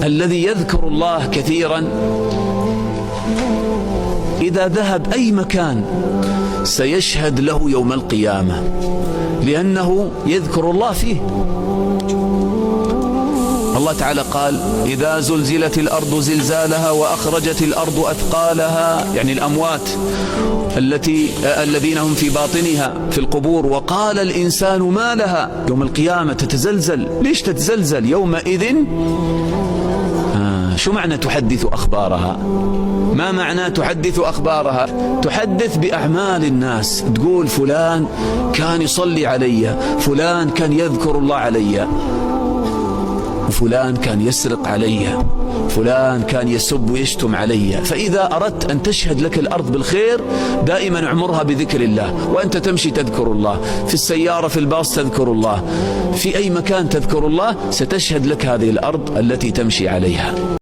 الذي يذكر الله كثيرا إذا ذهب أي مكان سيشهد له يوم القيامة، لأنه يذكر الله فيه. الله تعالى قال: إذا زلزلت الأرض زلزالها وأخرجت الأرض أثقالها، يعني الأموات الذين هم في باطنها في القبور، وقال الإنسان ما لها. يوم القيامة تتزلزل. ليش تتزلزل يومئذ؟ شو معنى تحدث أخبارها؟ ما معنى تحدث أخبارها؟ تحدث بأعمال الناس، تقول فلان كان يصلي علي، فلان كان يذكر الله علي، وفلان كان يسرق علي، فلان كان يسب ويشتم علي. فإذا أردت أن تشهد لك الأرض بالخير دائما اعمرها بذكر الله، وأنت تمشي تذكر الله، في السيارة في الباص تذكر الله، في أي مكان تذكر الله، ستشهد لك هذه الأرض التي تمشي عليها.